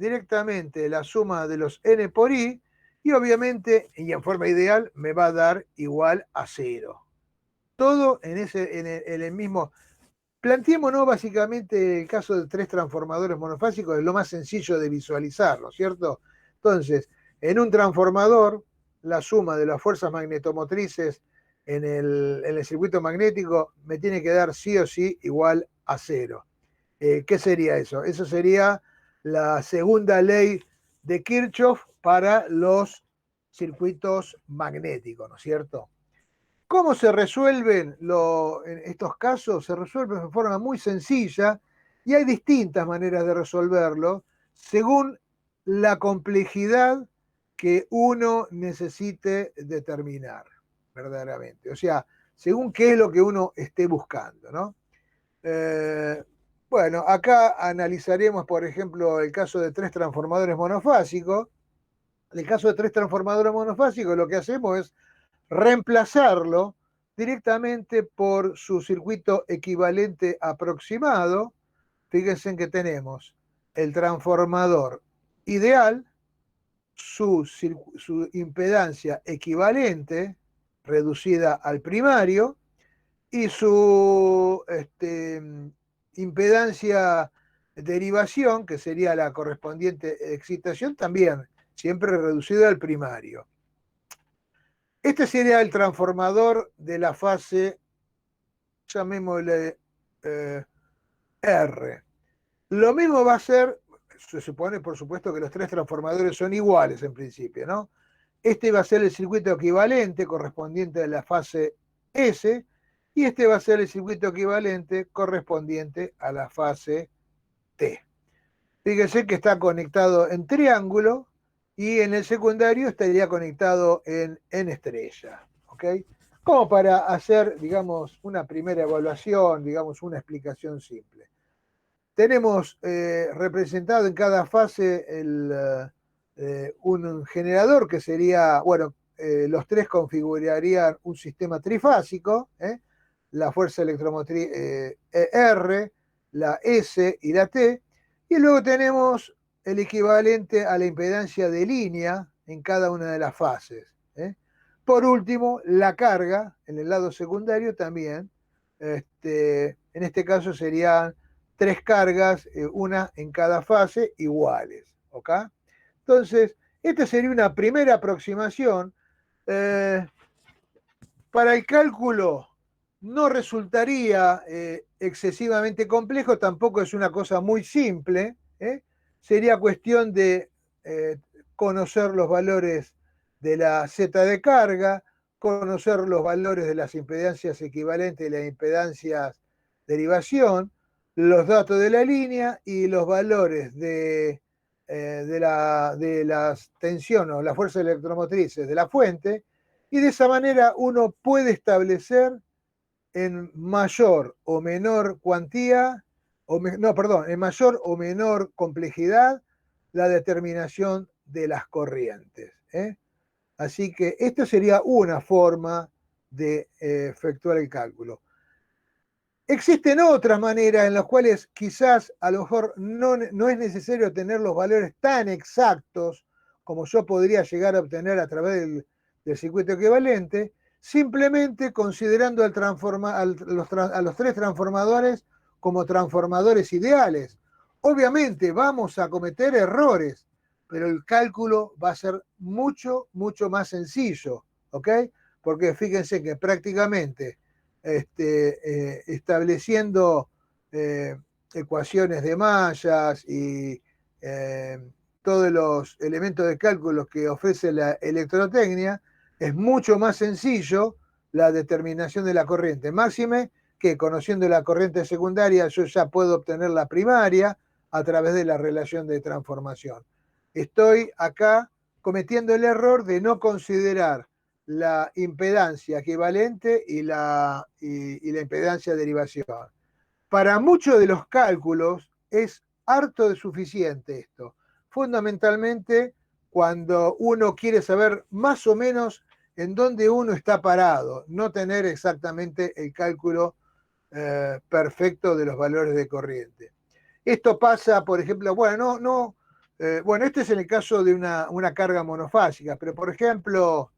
directamente la suma de los n por i, y obviamente, y en forma ideal, me va a dar igual a 0. Todo en el mismo. Planteémonos básicamente el caso de tres transformadores monofásicos, es lo más sencillo de visualizarlo, ¿cierto? Entonces, en un transformador, la suma de las fuerzas magnetomotrices en el circuito magnético me tiene que dar sí o sí igual a 0. ¿Qué sería eso? Eso sería la segunda ley de Kirchhoff para los circuitos magnéticos, ¿no es cierto? ¿Cómo se resuelven en estos casos? Se resuelven de forma muy sencilla y hay distintas maneras de resolverlo según la complejidad que uno necesite determinar verdaderamente. O sea, según qué es lo que uno esté buscando, ¿no? Eh, bueno, acá analizaremos, por ejemplo, el caso de tres transformadores monofásicos. En el caso de tres transformadores monofásicos, lo que hacemos es reemplazarlo directamente por su circuito equivalente aproximado. Fíjense que tenemos el transformador ideal, su impedancia equivalente reducida al primario y su impedancia derivación, que sería la correspondiente excitación, también siempre reducida al primario. Este sería el transformador de la fase, llamémosle R. Lo mismo va a ser, se supone por supuesto que los tres transformadores son iguales en principio, ¿no? Este va a ser el circuito equivalente correspondiente a la fase S y este va a ser el circuito equivalente correspondiente a la fase T. Fíjese que está conectado en triángulo y en el secundario estaría conectado en estrella. ¿Ok? Como para hacer, digamos, una primera evaluación, digamos, una explicación simple. Tenemos representado en cada fase un generador que sería, bueno, los tres configurarían un sistema trifásico, la fuerza electromotriz R, la S y la T, y luego tenemos el equivalente a la impedancia de línea en cada una de las fases. Por último, la carga en el lado secundario también, en este caso serían tres cargas, una en cada fase, iguales. ¿Ok? Entonces, esta sería una primera aproximación. Eh, para el cálculo no resultaría excesivamente complejo, tampoco es una cosa muy simple. Sería cuestión de eh, conocer los valores de la Z de carga, conocer los valores de las impedancias equivalentes y las impedancias derivación, los datos de la línea y los valores de las tensiones o las fuerzas electromotrices de la fuente, y de esa manera uno puede establecer en mayor o menor cuantía, no, perdón, en mayor o menor complejidad la determinación de las corrientes. Así que esta sería una forma de efectuar el cálculo. Existen otras maneras en las cuales quizás a lo mejor no es necesario tener los valores tan exactos como yo podría llegar a obtener a través del circuito equivalente, simplemente considerando a los tres transformadores como transformadores ideales. Obviamente vamos a cometer errores, pero el cálculo va a ser mucho, mucho más sencillo, ¿ok? Porque fíjense que prácticamente estableciendo ecuaciones de mallas y eh, todos los elementos de cálculo que ofrece la electrotecnia, es mucho más sencillo la determinación de la corriente. Máxime que conociendo la corriente secundaria yo ya puedo obtener la primaria a través de la relación de transformación. Estoy acá cometiendo el error de no considerar la impedancia equivalente y la impedancia de derivación. Para muchos de los cálculos es harto de suficiente esto. Fundamentalmente cuando uno quiere saber más o menos en dónde uno está parado, no tener exactamente el cálculo perfecto de los valores de corriente. Esto pasa, por ejemplo, bueno, Bueno, este es en el caso de una carga monofásica, pero por ejemplo,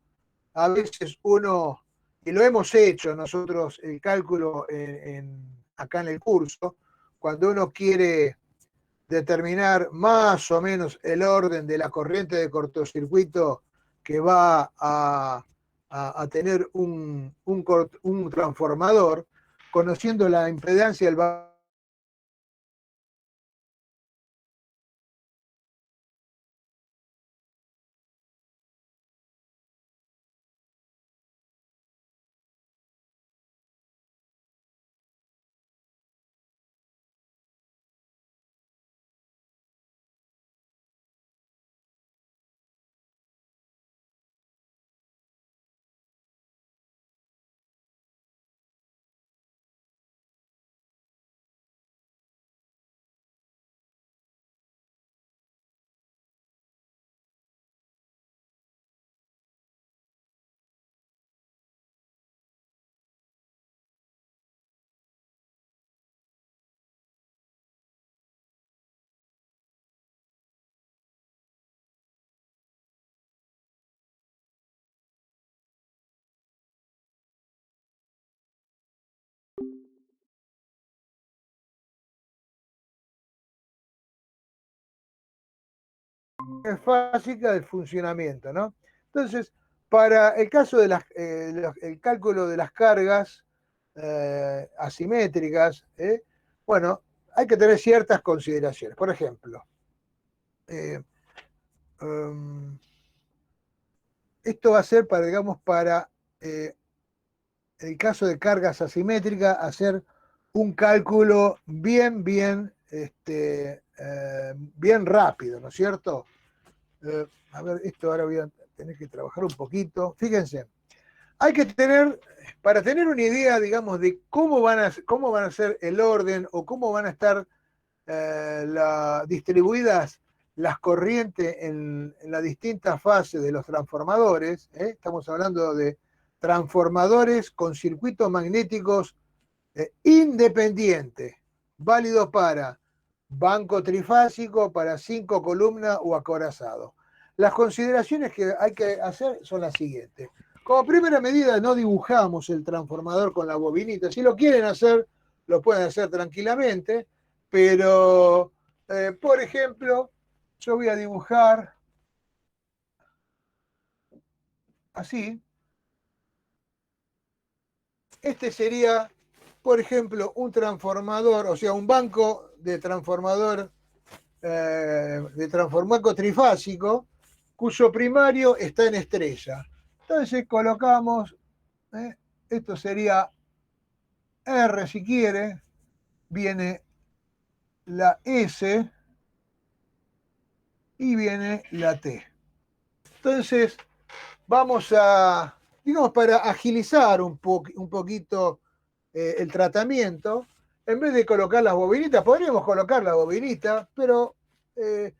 a veces uno, y lo hemos hecho nosotros el cálculo acá en el curso, cuando uno quiere determinar más o menos el orden de la corriente de cortocircuito que va a tener un transformador, conociendo la impedancia del básica del funcionamiento, ¿no? Entonces, para el caso de el cálculo de las cargas asimétricas, bueno, hay que tener ciertas consideraciones. Por ejemplo, eh, um, esto va a ser para, digamos, para el caso de cargas asimétricas, hacer un cálculo bien rápido, ¿no es cierto? A ver, esto ahora voy a tener que trabajar un poquito. Fíjense, hay que tener, para tener una idea, digamos, de cómo van a ser el orden o cómo van a estar distribuidas las corrientes en las distintas fases de los transformadores. Estamos hablando de transformadores con circuitos magnéticos independientes, válidos para banco trifásico, para 5 columnas o acorazado. Las consideraciones que hay que hacer son las siguientes. Como primera medida, no dibujamos el transformador con la bobinita. Si lo quieren hacer, lo pueden hacer tranquilamente, pero, por ejemplo, yo voy a dibujar así. Este sería, por ejemplo, un transformador, o sea, un banco de transformador trifásico, cuyo primario está en estrella. Entonces colocamos, eh, esto sería R si quiere, viene la S y viene la T. Entonces, vamos a, digamos, para agilizar un poquito el tratamiento, en vez de colocar las bobinitas, podríamos colocar la bobinita, pero eh,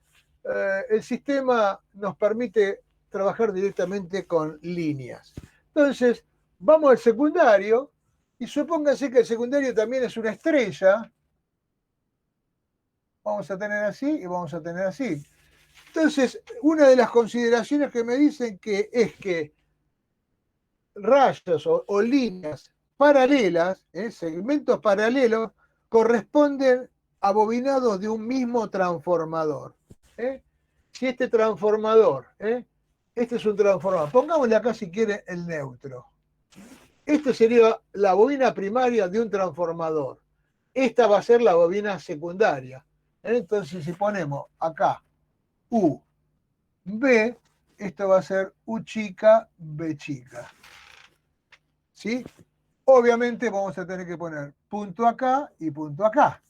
el sistema nos permite trabajar directamente con líneas. Entonces, vamos al secundario y supónganse que el secundario también es una estrella. Vamos a tener así y vamos a tener así. Entonces, una de las consideraciones que me dicen que es que rayos o líneas paralelas, segmentos paralelos, corresponden a bobinados de un mismo transformador. Si este transformador, este es un transformador, pongámosle acá si quiere el neutro. Esta sería la bobina primaria de un transformador. Esta va a ser la bobina secundaria. Entonces, si ponemos acá U, B, esto va a ser U chica, B chica. ¿Sí? Obviamente vamos a tener que poner punto acá y punto acá.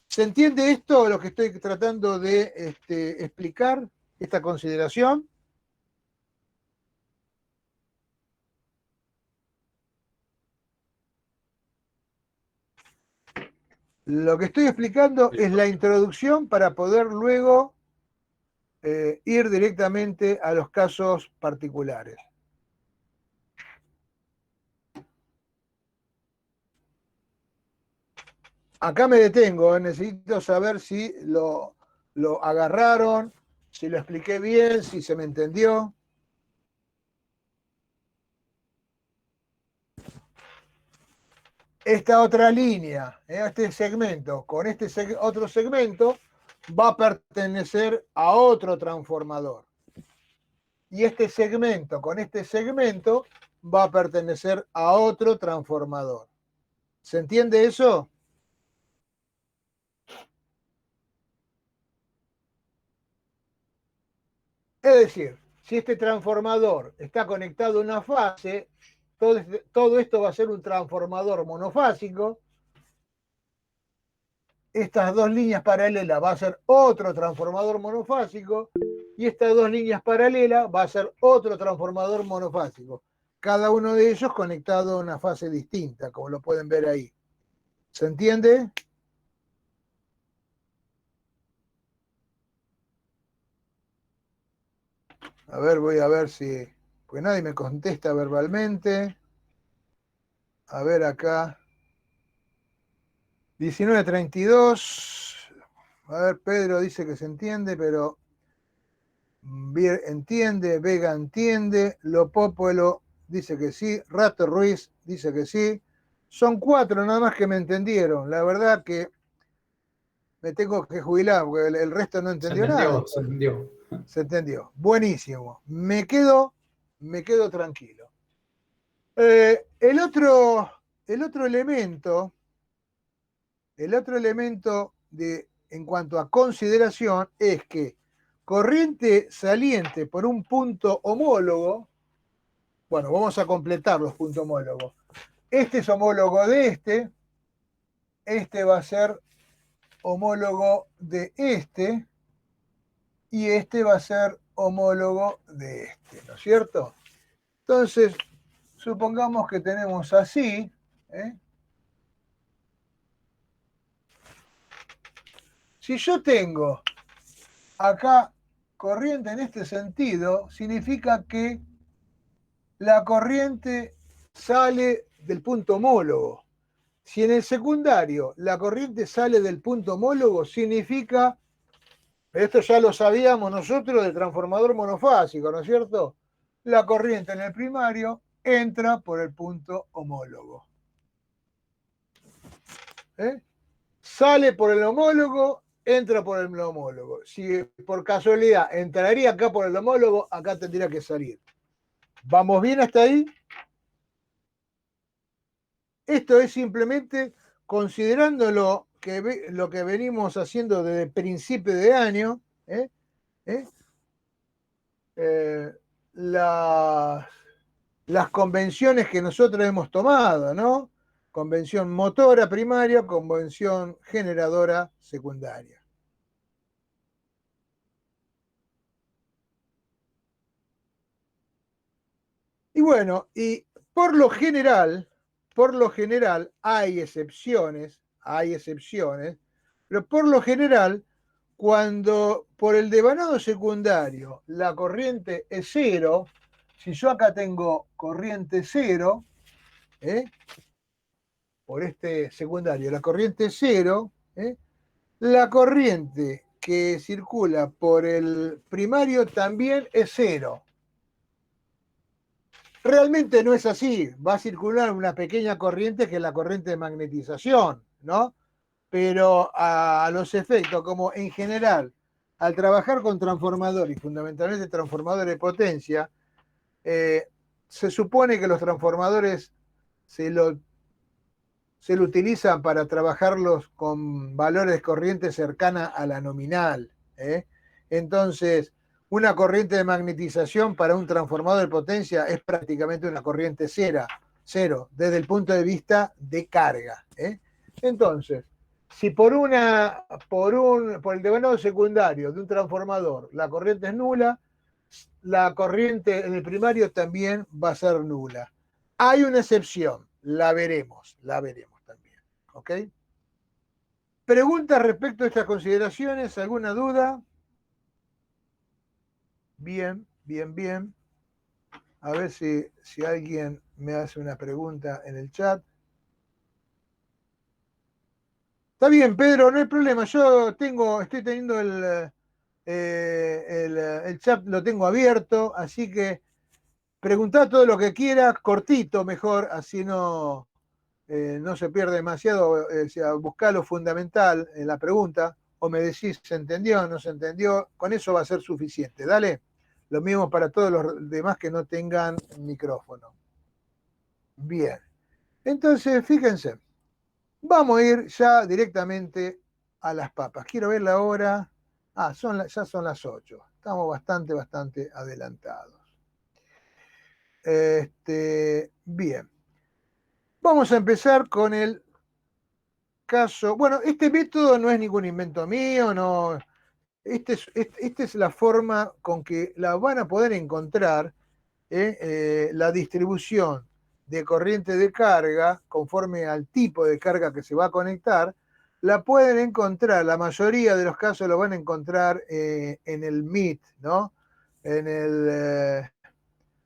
¿Se entiende esto, lo que estoy tratando de explicar, esta consideración? Lo que estoy explicando es la introducción para poder luego ir directamente a los casos particulares. Acá me detengo, necesito saber si lo agarraron, si lo expliqué bien, si se me entendió. Esta otra línea, este segmento, con este otro segmento, va a pertenecer a otro transformador. Y este segmento con este segmento va a pertenecer a otro transformador. ¿Se entiende eso? Es decir, si este transformador está conectado a una fase, todo esto va a ser un transformador monofásico. Estas dos líneas paralelas va a ser otro transformador monofásico y estas dos líneas paralelas va a ser otro transformador monofásico. Cada uno de ellos conectado a una fase distinta, como lo pueden ver ahí. ¿Se entiende? A ver, voy a ver si... Pues nadie me contesta verbalmente. A ver acá. 19:32. A ver, Pedro dice que se entiende, pero Bier entiende, Vega entiende, Lo Popolo dice que sí, Rato Ruiz dice que sí. Son 4 nada más que me entendieron. La verdad que me tengo que jubilar porque el resto no entendió nada. Se entendió. Se entendió. Buenísimo. Me quedo tranquilo. El otro elemento en cuanto a consideración es que corriente saliente por un punto homólogo, bueno, vamos a completar los puntos homólogos. Este es homólogo de este va a ser homólogo de este, y este va a ser homólogo de este, ¿no es cierto? Entonces, supongamos que tenemos así, si yo tengo acá corriente en este sentido, significa que la corriente sale del punto homólogo. Si en el secundario la corriente sale del punto homólogo, significa, esto ya lo sabíamos nosotros del transformador monofásico, ¿no es cierto? La corriente en el primario entra por el punto homólogo. Sale por el homólogo, entra por el homólogo. Si por casualidad entraría acá por el homólogo, acá tendría que salir. ¿Vamos bien hasta ahí? Esto es simplemente considerando lo que venimos haciendo desde principio de año, las convenciones que nosotros hemos tomado, ¿no? Convención motora primaria, convención generadora secundaria. Y bueno, y por lo general hay excepciones, pero por lo general, cuando por el devanado secundario la corriente es cero, si yo acá tengo corriente cero, por este secundario, la corriente es cero, la corriente que circula por el primario también es cero. Realmente no es así, va a circular una pequeña corriente que es la corriente de magnetización, ¿no? Pero a los efectos, como en general, al trabajar con transformadores, y fundamentalmente transformadores de potencia, se supone que los transformadores se lo utilizan para trabajarlos con valores corrientes cercanas a la nominal. Entonces, una corriente de magnetización para un transformador de potencia es prácticamente una corriente cero, desde el punto de vista de carga. Entonces, si por el devanado secundario de un transformador la corriente es nula, la corriente en el primario también va a ser nula. Hay una excepción, la veremos también. ¿Ok? ¿Preguntas respecto a estas consideraciones? ¿Alguna duda? Bien, bien, bien. A ver si alguien me hace una pregunta en el chat. Está bien, Pedro, no hay problema. Estoy teniendo el chat, lo tengo abierto, así que preguntá todo lo que quieras, cortito mejor, así no se pierde demasiado. O sea, buscá lo fundamental en la pregunta, o me decís, ¿se entendió? ¿No se entendió? Con eso va a ser suficiente. Dale. Lo mismo para todos los demás que no tengan micrófono. Bien. Entonces, fíjense. Vamos a ir ya directamente a las papas. Quiero ver la hora. Ya son las 8. Estamos bastante adelantados. Bien. Vamos a empezar con el caso. Bueno, este método no es ningún invento mío, no. Esta es la forma con que la van a poder encontrar la distribución de corriente de carga conforme al tipo de carga que se va a conectar, la pueden encontrar, la mayoría de los casos lo van a encontrar en el MIT, ¿no?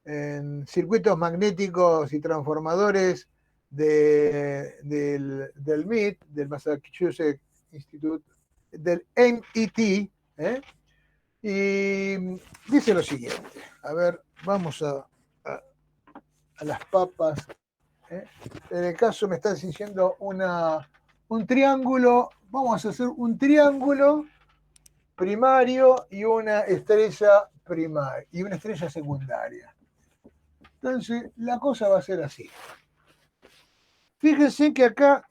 En circuitos magnéticos y transformadores del MIT, del Massachusetts Institute, del MIT, ¿eh? Y dice lo siguiente, a ver, vamos a las papas. ¿Eh? En el caso me estás diciendo un triángulo, vamos a hacer un triángulo primario y una estrella primaria y una estrella secundaria. Entonces, la cosa va a ser así. Fíjense que acá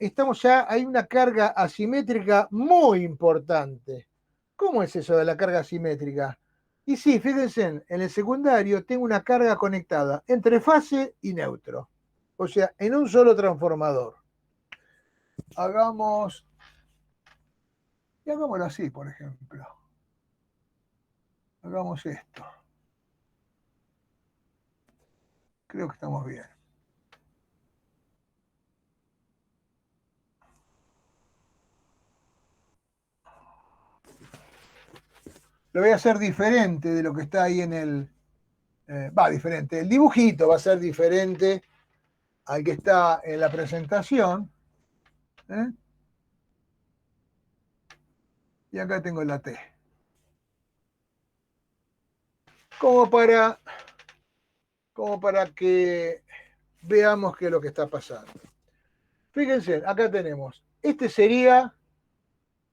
hay una carga asimétrica muy importante. ¿Cómo es eso de la carga asimétrica? Y sí, fíjense, en el secundario tengo una carga conectada entre fase y neutro. O sea, en un solo transformador. Hagámoslo así, por ejemplo. Hagamos esto. Creo que estamos bien. Lo voy a hacer diferente de lo que está ahí en el... diferente. El dibujito va a ser diferente al que está en la presentación. ¿Eh? Y acá tengo la T. Como para que veamos qué es lo que está pasando. Fíjense, acá tenemos. Este sería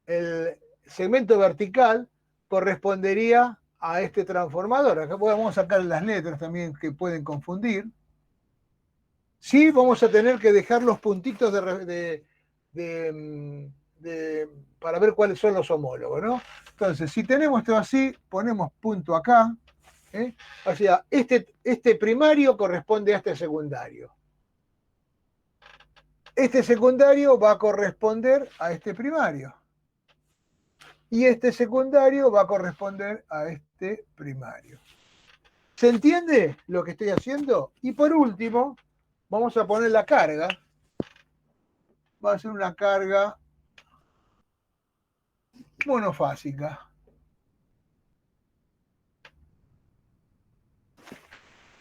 el segmento vertical, correspondería a este transformador. Acá podemos sacar las letras también que pueden confundir. Sí, vamos a tener que dejar los puntitos para ver cuáles son los homólogos, ¿no? Entonces, si tenemos esto así, ponemos punto acá. O sea, este primario corresponde a este secundario. Este secundario va a corresponder a este primario. Y este secundario va a corresponder a este primario. ¿Se entiende lo que estoy haciendo? Y por último, vamos a poner la carga. Va a ser una carga monofásica.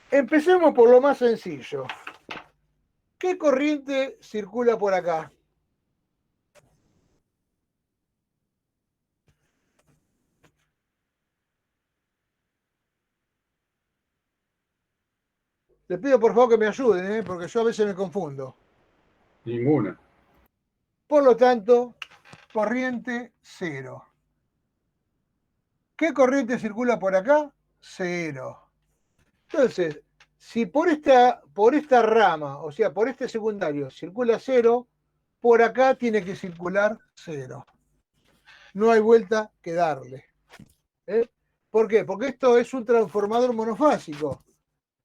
Empecemos por lo más sencillo. ¿Qué corriente circula por acá? Les pido por favor que me ayuden, porque yo a veces me confundo. Ninguna. Por lo tanto, corriente cero. ¿Qué corriente circula por acá? Cero. Entonces, si por esta rama, o sea, por este secundario, circula cero, por acá tiene que circular cero. No hay vuelta que darle. ¿Por qué? Porque esto es un transformador monofásico.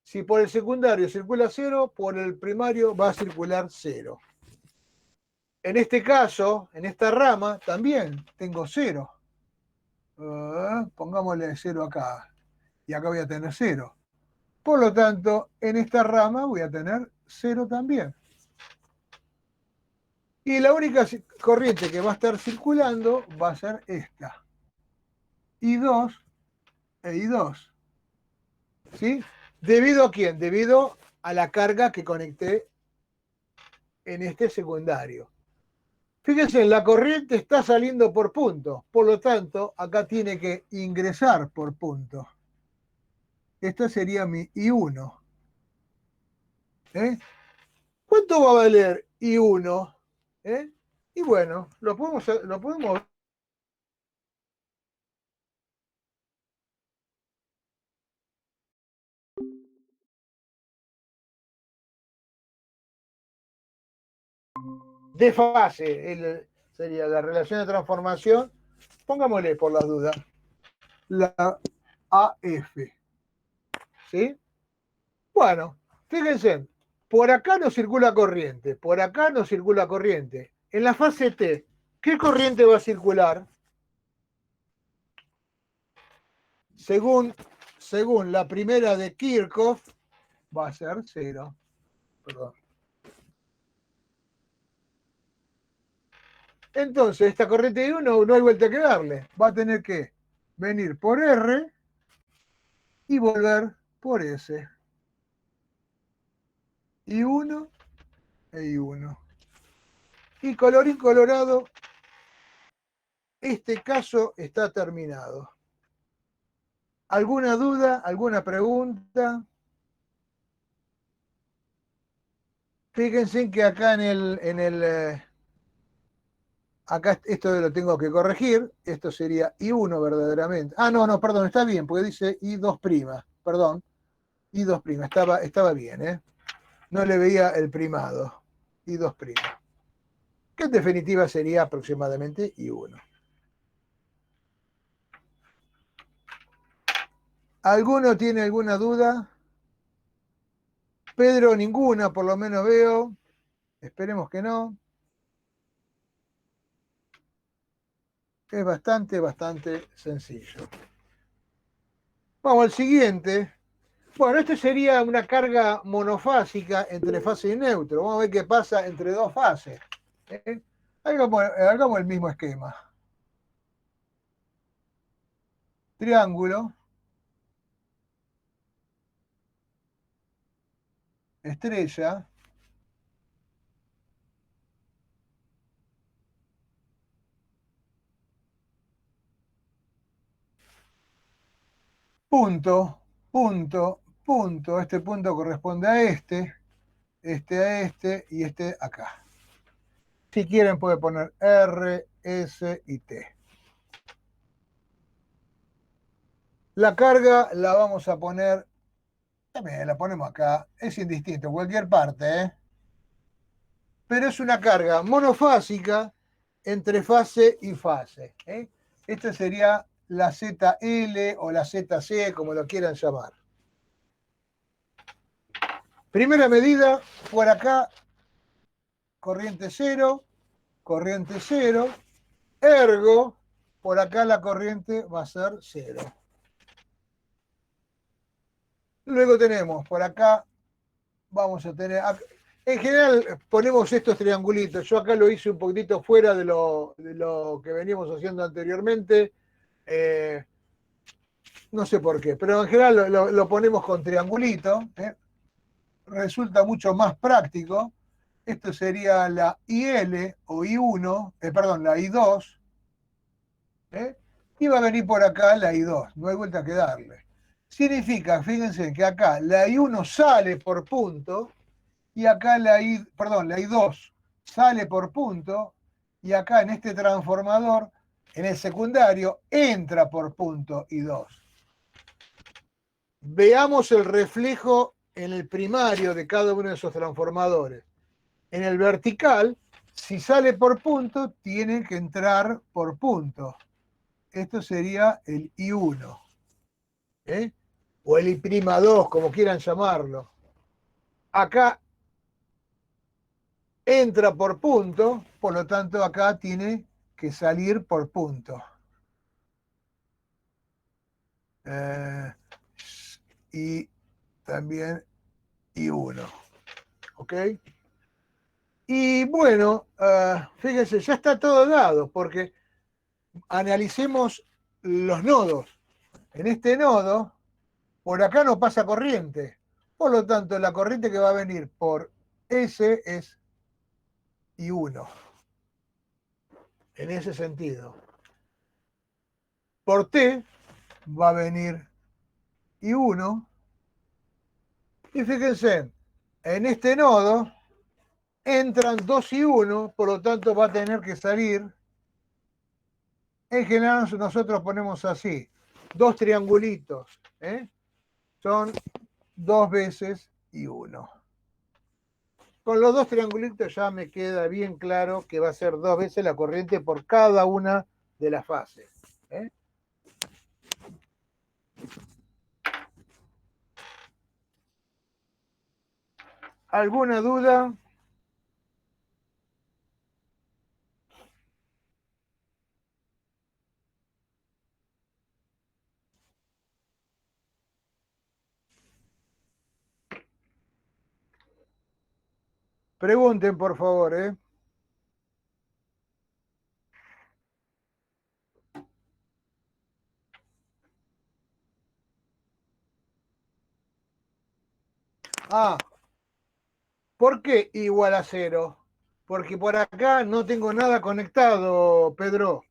Si por el secundario circula cero, por el primario va a circular cero. En este caso, en esta rama, también tengo cero. Pongámosle cero acá. Y acá voy a tener cero. Por lo tanto, en esta rama voy a tener cero también. Y la única corriente que va a estar circulando va a ser esta. I2 e I2. ¿Sí? ¿Debido a quién? Debido a la carga que conecté en este secundario. Fíjense, la corriente está saliendo por punto, por lo tanto, acá tiene que ingresar por punto. Esta sería mi I1. ¿Eh? ¿Cuánto va a valer I1? ¿Eh? Y bueno, lo podemos de fase, sería la relación de transformación, pongámosle por las dudas, la AF. ¿Sí? Bueno, fíjense, por acá no circula corriente, por acá no circula corriente. En la fase T, ¿qué corriente va a circular? Según la primera de Kirchhoff, va a ser cero. Perdón. Entonces, esta corriente de uno no hay vuelta que darle. Va a tener que venir por R y volver por S. I1 e I1. Y colorín colorado, este caso está terminado. ¿Alguna duda? ¿Alguna pregunta? Fíjense que acá acá esto lo tengo que corregir, esto sería I1 verdaderamente. Ah, no, perdón, está bien, porque dice I2', perdón, I2', estaba bien, ¿eh? No le veía el primado, I2', que en definitiva sería aproximadamente I1. ¿Alguno tiene alguna duda? Pedro, ninguna, por lo menos veo. Esperemos que no. Es bastante sencillo. Vamos al siguiente. Bueno, este sería una carga monofásica entre fase y neutro. Vamos a ver qué pasa entre dos fases. ¿Eh? Hagamos el mismo esquema. Triángulo, estrella, punto, punto. Este punto corresponde a este a este y este acá. Si quieren puede poner R, S y T. La carga la vamos a poner, también la ponemos acá, es indistinto, cualquier parte, ¿eh? Pero es una carga monofásica entre fase y fase, ¿eh? Esta sería la ZL o la ZC, como lo quieran llamar. Primera medida, por acá, corriente cero, ergo, por acá la corriente va a ser cero. Luego tenemos por acá, vamos a tener, en general ponemos estos triangulitos, yo acá lo hice un poquitito fuera de lo que veníamos haciendo anteriormente, no sé por qué, pero en general lo ponemos con triangulito, resulta mucho más práctico. Esto sería la IL o I1, perdón, la I2, y va a venir por acá la I2, no hay vuelta que darle. Significa, fíjense que acá la I1 sale por punto y acá la I2 sale por punto y acá en este transformador, en el secundario, entra por punto I2. Veamos el reflejo en el primario de cada uno de esos transformadores. En el vertical, si sale por punto, tiene que entrar por punto. Esto sería el I1. O el I'2, como quieran llamarlo. Acá entra por punto, por lo tanto acá tiene que salir por punto. Y también I1. ¿Ok? Y bueno, fíjense, ya está todo dado, porque analicemos los nodos. En este nodo, por acá no pasa corriente. Por lo tanto, la corriente que va a venir por S es I1. en ese sentido. Por T va a venir I1. Y fíjense, en este nodo entran 2 y 1, por lo tanto va a tener que salir. En general nosotros ponemos así, 2 triangulitos, ¿eh? Son 2 veces y 1. Con los 2 triangulitos ya me queda bien claro que va a ser 2 veces la corriente por cada una de las fases, ¿eh? ¿Alguna duda? Pregunten, por favor, ¿eh? Ah, ¿por qué igual a 0? Porque por acá no tengo nada conectado, Pedro.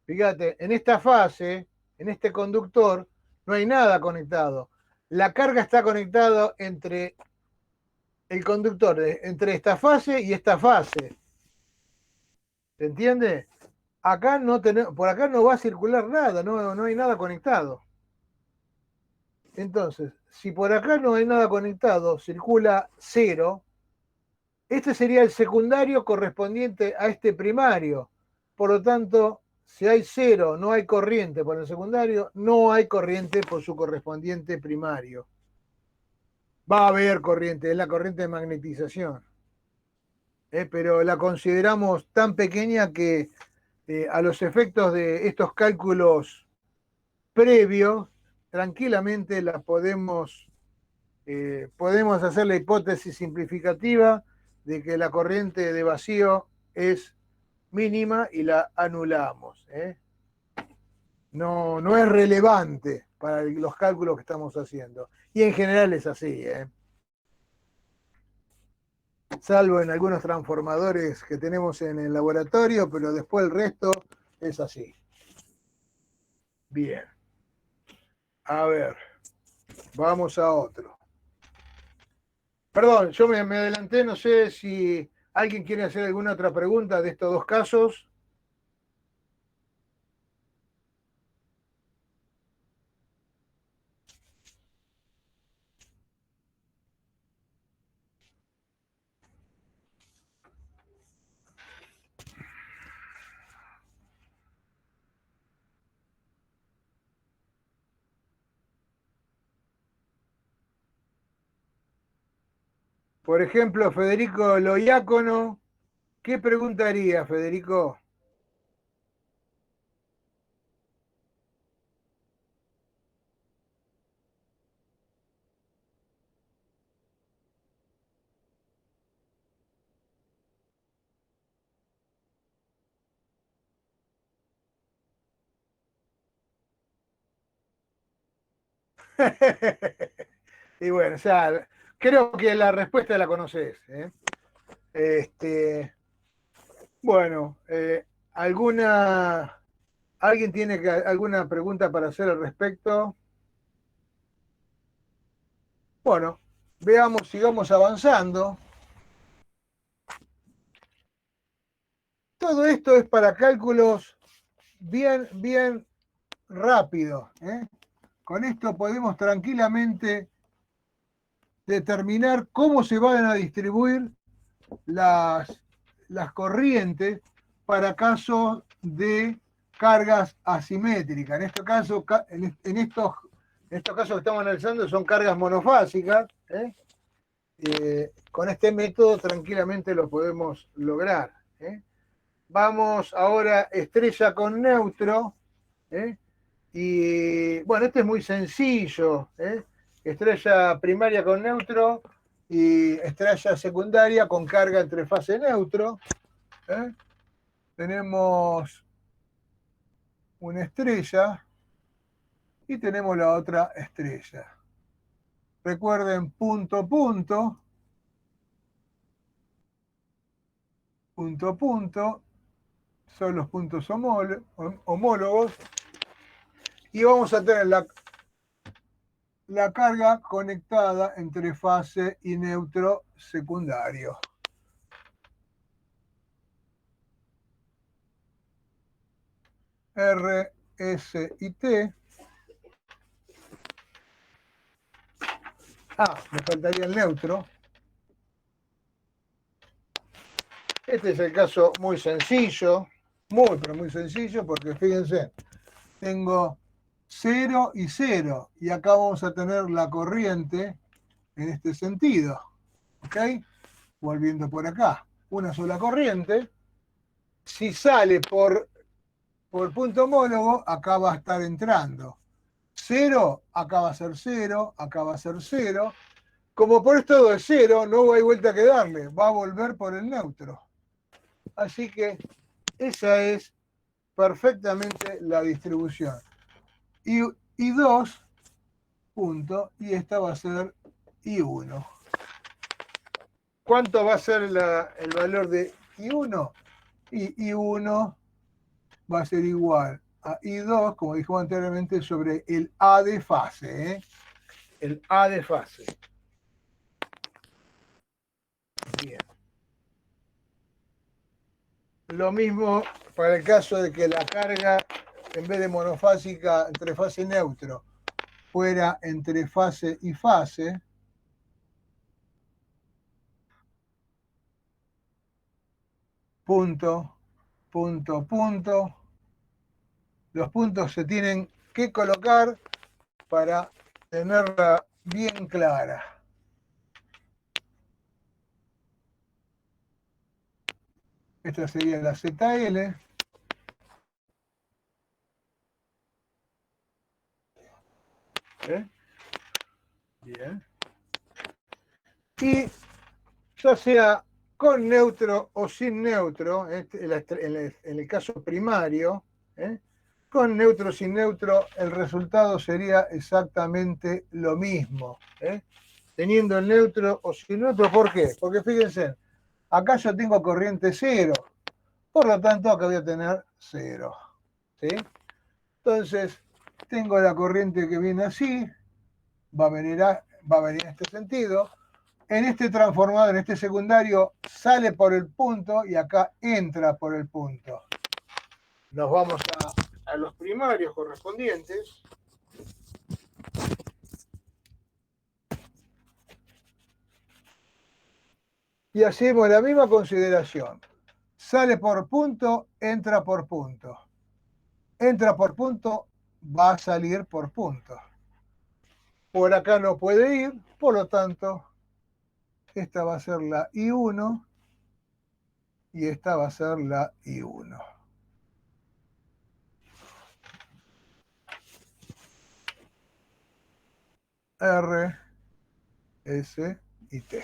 Fíjate, en esta fase, en este conductor, no hay nada conectado. La carga está conectada entre el conductor, entre esta fase y esta fase. ¿Se entiende? Acá no tenemos, por acá no va a circular nada, no hay nada conectado. Entonces, si por acá no hay nada conectado, circula 0, este sería el secundario correspondiente a este primario. Por lo tanto, si hay 0, no hay corriente por el secundario, no hay corriente por su correspondiente primario. Va a haber corriente, es la corriente de magnetización. Pero la consideramos tan pequeña que a los efectos de estos cálculos previos, tranquilamente la podemos hacer la hipótesis simplificativa de que la corriente de vacío es mínima y la anulamos. No es relevante para los cálculos que estamos haciendo. Y en general es así, salvo en algunos transformadores que tenemos en el laboratorio, pero después el resto es así. Bien. A ver, vamos a otro. Perdón, yo me adelanté, no sé si alguien quiere hacer alguna otra pregunta de estos dos casos. Por ejemplo, Federico Loiácono, ¿qué preguntaría, Federico? Y bueno, o sea, creo que la respuesta la conoces. Bueno, ¿alguien tiene alguna pregunta para hacer al respecto? Bueno, veamos, sigamos avanzando. Todo esto es para cálculos bien rápidos. Con esto podemos tranquilamente determinar cómo se van a distribuir las corrientes para casos de cargas asimétricas. En este caso, en estos casos que estamos analizando son cargas monofásicas. Con este método tranquilamente lo podemos lograr. Vamos ahora estrella con neutro. Y bueno, este es muy sencillo. Estrella primaria con neutro y estrella secundaria con carga entre fase neutro. Tenemos una estrella y tenemos la otra estrella. Recuerden punto, punto, punto, punto, son los puntos homólogos. Y vamos a tener la carga conectada entre fase y neutro secundario. R, S y T. Me faltaría el neutro. Este es el caso muy sencillo, pero muy sencillo, porque fíjense, tengo 0 y 0, y acá vamos a tener la corriente en este sentido, ¿ok? Volviendo por acá, una sola corriente. Si sale por punto homólogo, acá va a estar entrando. 0, acá va a ser 0, acá va a ser 0. Como por esto es 0, no hay vuelta que darle, va a volver por el neutro. Así que esa es perfectamente la distribución. Y 2 puntos, y esta va a ser I1. ¿Cuánto va a ser el valor de I1? Y I1 va a ser igual a I2, como dijimos anteriormente, sobre el A de fase. El A de fase. Bien. Lo mismo para el caso de que la carga, en vez de monofásica entre fase y neutro, fuera entre fase y fase. Punto, punto, punto. Los puntos se tienen que colocar para tenerla bien clara. Esta sería la ZL. Bien. Y ya sea con neutro o sin neutro, en el caso primario, con neutro o sin neutro, el resultado sería exactamente lo mismo. Teniendo el neutro o sin neutro, ¿por qué? Porque fíjense, acá yo tengo corriente 0, por lo tanto acá voy a tener 0. ¿Sí? Entonces, tengo la corriente que viene así, va a venir en este sentido. En este transformador, en este secundario, sale por el punto y acá entra por el punto. Nos vamos a los primarios correspondientes. Y hacemos la misma consideración. Sale por punto, entra por punto. Entra por punto, va a salir por punto. Por acá no puede ir, por lo tanto, esta va a ser la I1 y esta va a ser la I1. R, S y T.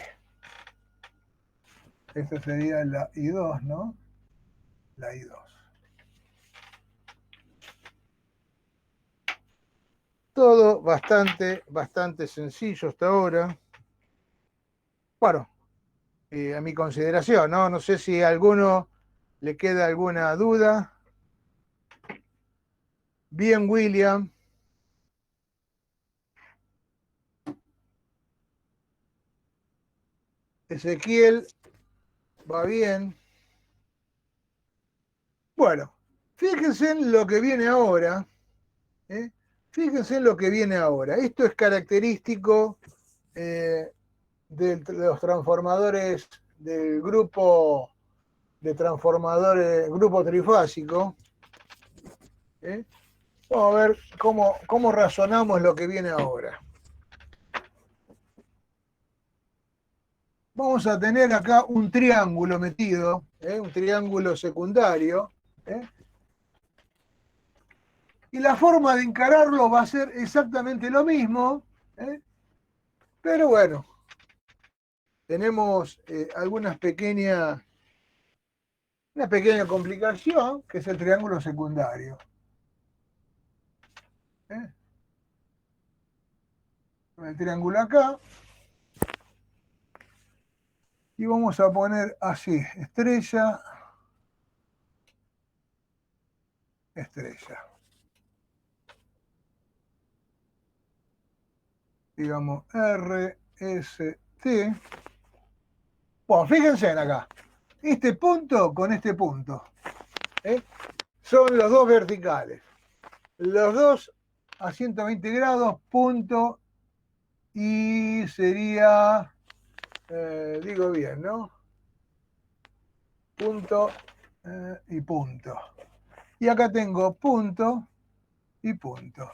Esta sería la I2, ¿no? La I2. Todo bastante sencillo hasta ahora. Bueno, a mi consideración, ¿no? No sé si a alguno le queda alguna duda. Bien, William. Ezequiel, va bien. Bueno, fíjense en lo que viene ahora. Fíjense en lo que viene ahora. Esto es característico de los transformadores del grupo de transformadores, grupo trifásico. Vamos a ver cómo razonamos lo que viene ahora. Vamos a tener acá un triángulo metido, un triángulo secundario. Y la forma de encararlo va a ser exactamente lo mismo. Pero bueno, tenemos una pequeña complicación, que es el triángulo secundario. El triángulo acá. Y vamos a poner así, estrella, estrella. Digamos RST. Bueno, fíjense en acá. Este punto con este punto. Son los dos verticales. Los dos a 120 grados, punto. Y sería, digo bien, ¿no? Punto y punto. Y acá tengo punto y punto.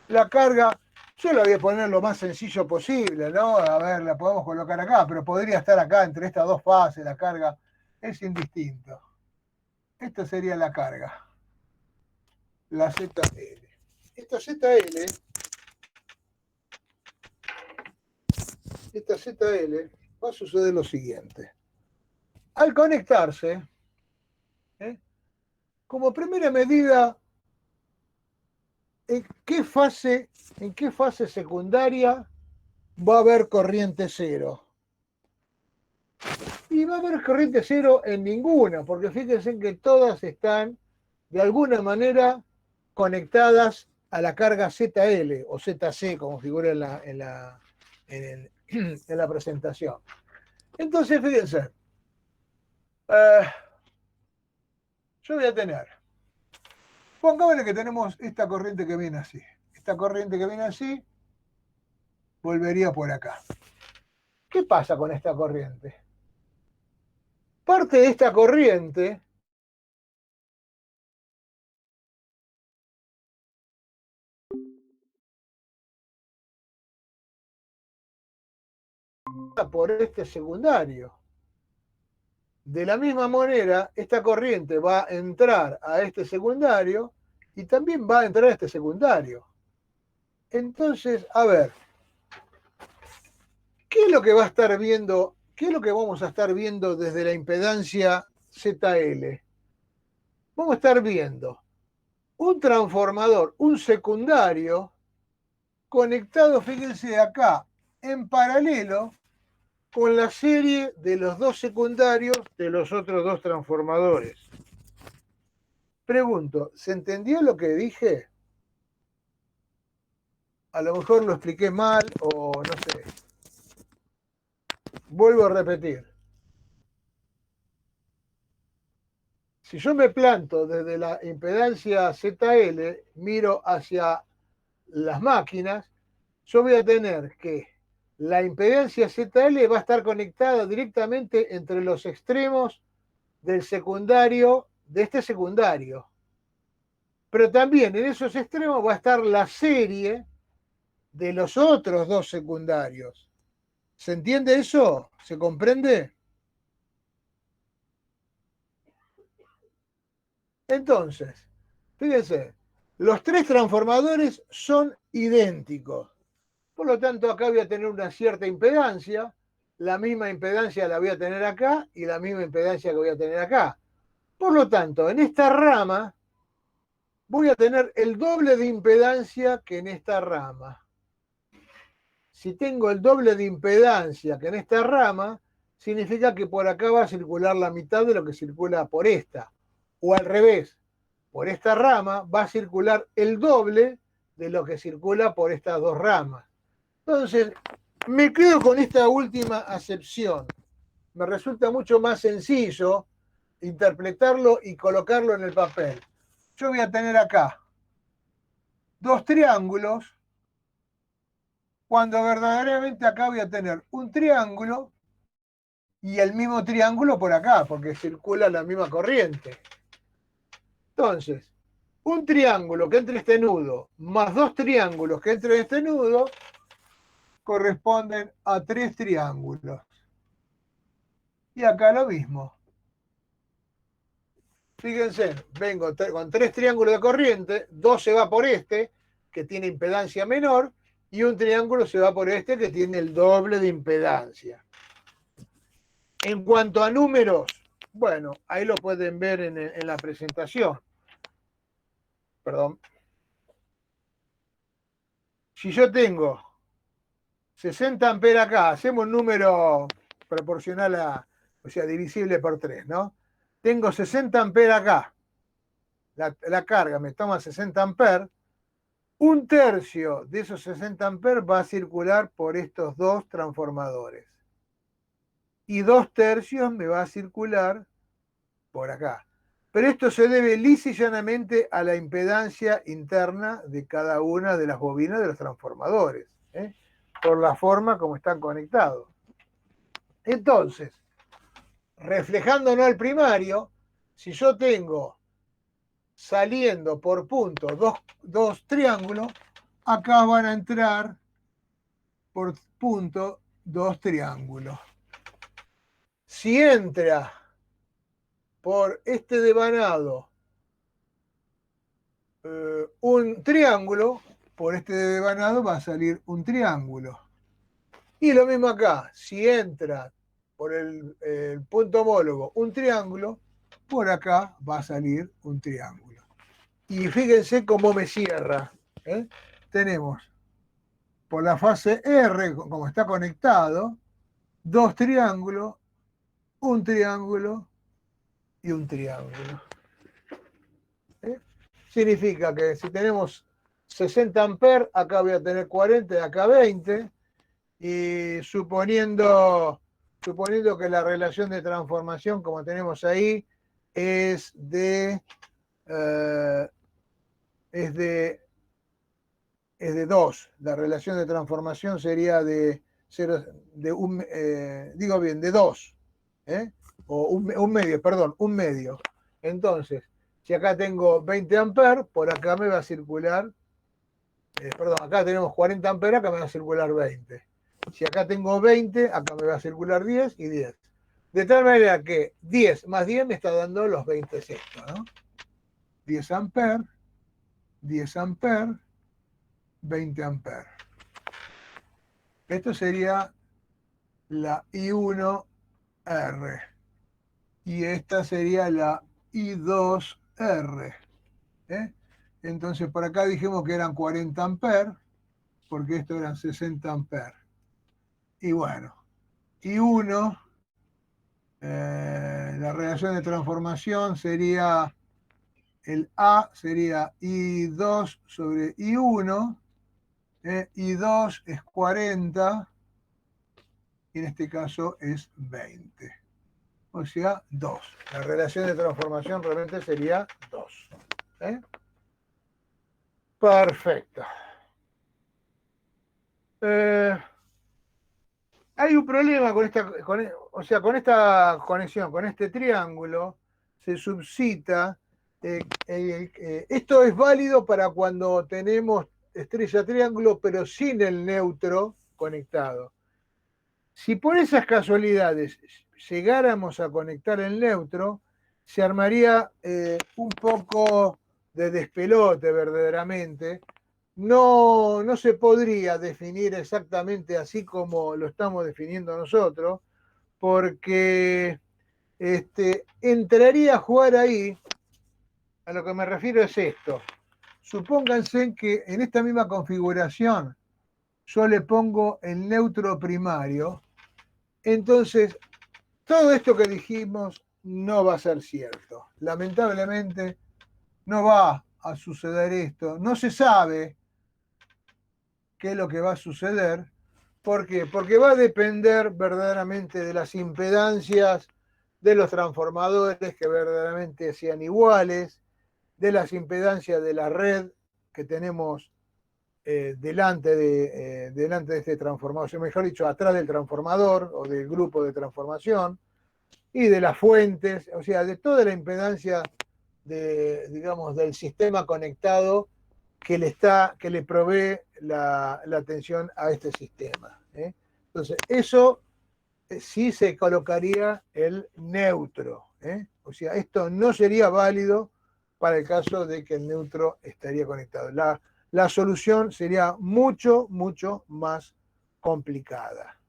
La carga, yo la voy a poner lo más sencillo posible, ¿no? A ver, la podemos colocar acá, pero podría estar acá entre estas dos fases, la carga es indistinto. Esta sería la carga, la ZL. Esta ZL va a suceder lo siguiente. Al conectarse, como primera medida, ¿en qué fase secundaria va a haber corriente cero? Y va a haber corriente cero en ninguna, porque fíjense que todas están de alguna manera conectadas a la carga ZL o ZC, como figura en la presentación. Entonces, fíjense, yo voy a tener, pongámosle que tenemos esta corriente que viene así. Esta corriente que viene así volvería por acá. ¿Qué pasa con esta corriente? Parte de esta corriente por este secundario. De la misma manera, esta corriente va a entrar a este secundario y también va a entrar a este secundario. Entonces, a ver, ¿qué es lo que va a estar viendo? ¿Qué es lo que vamos a estar viendo desde la impedancia ZL? Vamos a estar viendo un transformador, un secundario, conectado, fíjense acá, en paralelo con la serie de los dos secundarios de los otros dos transformadores. Pregunto, ¿se entendió lo que dije? A lo mejor lo expliqué mal o no sé. Vuelvo a repetir. Si yo me planto desde la impedancia ZL, miro hacia las máquinas, yo voy a tener que la impedancia ZL va a estar conectada directamente entre los extremos del secundario, de este secundario. Pero también en esos extremos va a estar la serie de los otros dos secundarios. ¿Se entiende eso? ¿Se comprende? Entonces, fíjense, los tres transformadores son idénticos. Por lo tanto, acá voy a tener una cierta impedancia, la misma impedancia la voy a tener acá y la misma impedancia que voy a tener acá. Por lo tanto, en esta rama voy a tener el doble de impedancia que en esta rama. Si tengo el doble de impedancia que en esta rama, significa que por acá va a circular la mitad de lo que circula por esta. O al revés, por esta rama va a circular el doble de lo que circula por estas dos ramas. Entonces, me quedo con esta última acepción. Me resulta mucho más sencillo interpretarlo y colocarlo en el papel. Yo voy a tener acá dos triángulos, cuando verdaderamente acá voy a tener un triángulo y el mismo triángulo por acá, porque circula la misma corriente. Entonces, un triángulo que entre este nudo más dos triángulos que entre este nudo corresponden a tres triángulos. Y acá lo mismo. Fíjense, vengo con tres triángulos de corriente, dos se va por este, que tiene impedancia menor, y un triángulo se va por este, que tiene el doble de impedancia. En cuanto a números, bueno, ahí lo pueden ver en la presentación. Perdón. Si yo tengo 60 amperes acá, hacemos un número proporcional o sea, divisible por 3, ¿no? Tengo 60 amperes acá la carga me toma 60 amperes, un tercio de esos 60 amperes va a circular por estos dos transformadores. Y 2/3 me va a circular por acá. Pero esto se debe lisa y llanamente a la impedancia interna de cada una de las bobinas de los transformadores, por la forma como están conectados. Entonces, reflejándonos al primario, si yo tengo saliendo por punto dos triángulos, acá van a entrar por punto dos triángulos. Si entra por este devanado un triángulo, por este devanado va a salir un triángulo. Y lo mismo acá, si entra por el punto homólogo un triángulo, por acá va a salir un triángulo. Y fíjense cómo me cierra. Tenemos por la fase R, como está conectado, dos triángulos, un triángulo y un triángulo. Significa que si tenemos 60 amperes, acá voy a tener 40 y acá 20. Y suponiendo que la relación de transformación, como tenemos ahí, es de 2. La relación de transformación sería de 2. O un medio, perdón, un medio. Entonces, si acá tengo 20 amperes, por acá me va a circular, acá tenemos 40 amperes, acá me va a circular 20. Si acá tengo 20, acá me va a circular 10 y 10. De tal manera que 10 más 10 me está dando los 20 sextos, ¿no? 10 amperes, 10 amperes, 20 amperes. Esto sería la I1R. Y esta sería la I2R. Entonces por acá dijimos que eran 40 amperes, porque esto eran 60 amperes. Y bueno, I1, la relación de transformación sería, el A sería I2 sobre I1, I2 es 40, y en este caso es 20. O sea, 2. La relación de transformación realmente sería 2. Perfecto. Hay un problema con esta conexión, con este triángulo, se suscita. Esto es válido para cuando tenemos estrella triángulo, pero sin el neutro conectado. Si por esas casualidades llegáramos a conectar el neutro, se armaría un poco de despelote verdaderamente. No se podría definir exactamente así como lo estamos definiendo nosotros, porque entraría a jugar ahí. A lo que me refiero es esto. Supónganse que en esta misma configuración yo le pongo el neutro primario, entonces todo esto que dijimos no va a ser cierto. Lamentablemente no va a suceder esto. No se sabe qué es lo que va a suceder. ¿Por qué? Porque va a depender verdaderamente de las impedancias de los transformadores que verdaderamente sean iguales, de las impedancias de la red que tenemos delante de este transformador, o mejor dicho, atrás del transformador o del grupo de transformación, y de las fuentes, o sea, de toda la impedancia del sistema conectado que le provee la atención a este sistema. Entonces, eso sí se colocaría el neutro. O sea, esto no sería válido para el caso de que el neutro estaría conectado. La solución sería mucho, mucho más complicada.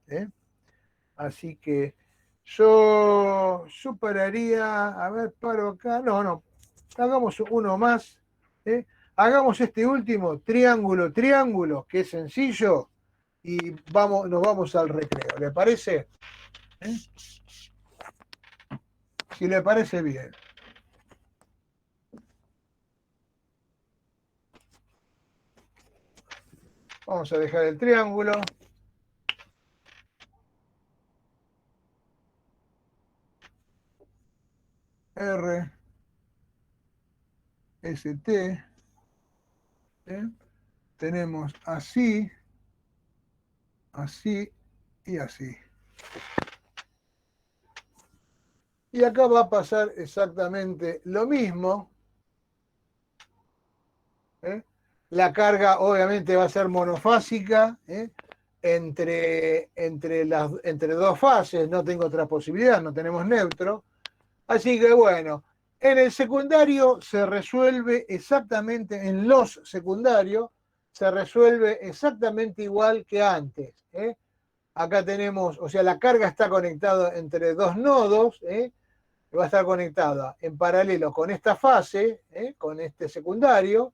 Así que yo superaría, a ver, paro acá, no, hagamos uno más. Hagamos este último, triángulo, triángulo, que es sencillo, y nos vamos al recreo. ¿Le parece? Si le parece bien. Vamos a dejar el triángulo. R, ST. Tenemos así, así y así. Y acá va a pasar exactamente lo mismo. La carga obviamente va a ser monofásica, entre dos fases, no tengo otra posibilidad, no tenemos neutro. Así que bueno, en el secundario se resuelve exactamente, en los secundarios, se resuelve exactamente igual que antes. Acá tenemos, o sea, la carga está conectada entre dos nodos, va a estar conectada en paralelo con esta fase, con este secundario,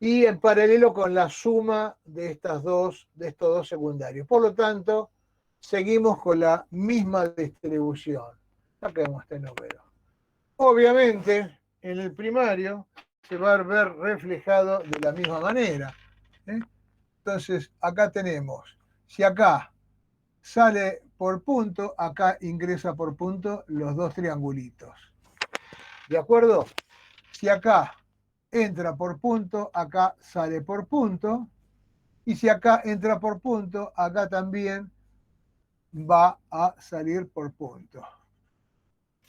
y en paralelo con la suma de estos dos secundarios. Por lo tanto, seguimos con la misma distribución. Saquemos este número. Obviamente, en el primario se va a ver reflejado de la misma manera. Entonces, acá tenemos, si acá sale por punto, acá ingresa por punto los dos triangulitos. ¿De acuerdo? Si acá entra por punto, acá sale por punto. Y si acá entra por punto, acá también va a salir por punto.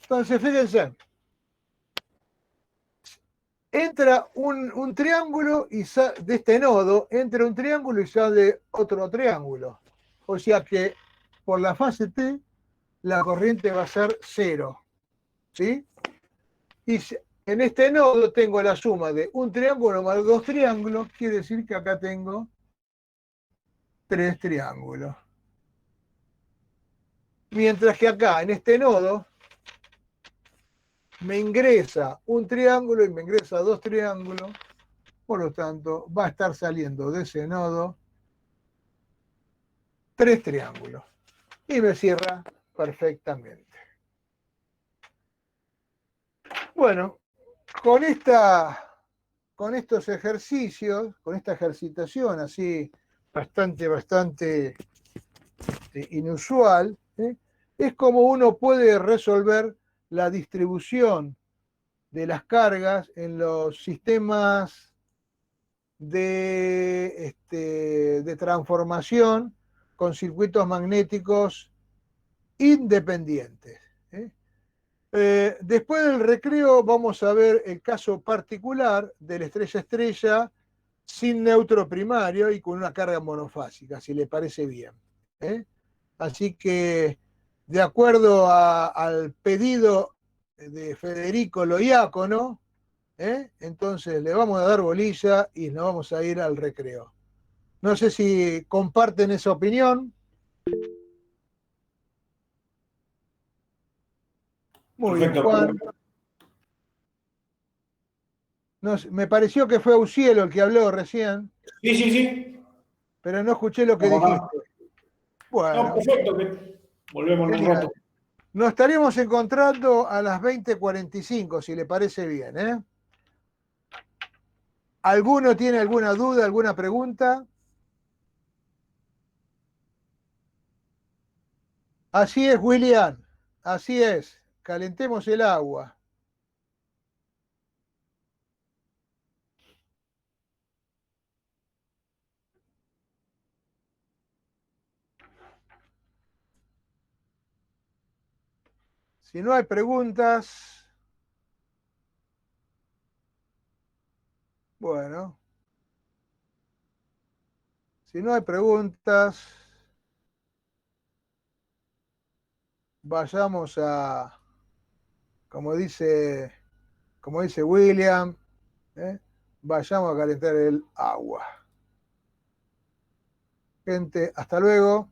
Entonces, fíjense, entra un triángulo y de este nodo, entra un triángulo y sale otro triángulo. O sea que por la fase T, la corriente va a ser cero. ¿Sí? Y en este nodo tengo la suma de un triángulo más dos triángulos, quiere decir que acá tengo tres triángulos. Mientras que acá, en este nodo, me ingresa un triángulo y me ingresa dos triángulos, por lo tanto, va a estar saliendo de ese nodo tres triángulos. Y me cierra perfectamente. Bueno, con estos ejercicios, con esta ejercitación así bastante inusual, es como uno puede resolver la distribución de las cargas en los sistemas de transformación con circuitos magnéticos independientes. Después del recreo vamos a ver el caso particular de la estrella-estrella sin neutro primario y con una carga monofásica, si le parece bien. Así que, de acuerdo al pedido de Federico Loiácono, entonces le vamos a dar bolilla y nos vamos a ir al recreo. No sé si comparten esa opinión. Muy bien, Perfecto. Juan. No, me pareció que fue Aucielo el que habló recién, Sí, sí, sí. pero no escuché lo que No, dijiste. no. No, Bueno, perfecto. Volvemos en un genial. rato. Nos estaríamos encontrando a las 20:45, si le parece bien. ¿Alguno tiene alguna duda, alguna pregunta? Así es, William. Así es. Calentemos el agua. Si no hay preguntas, bueno, si no hay preguntas, vayamos a, como dice William, vayamos a calentar el agua. Gente, hasta luego.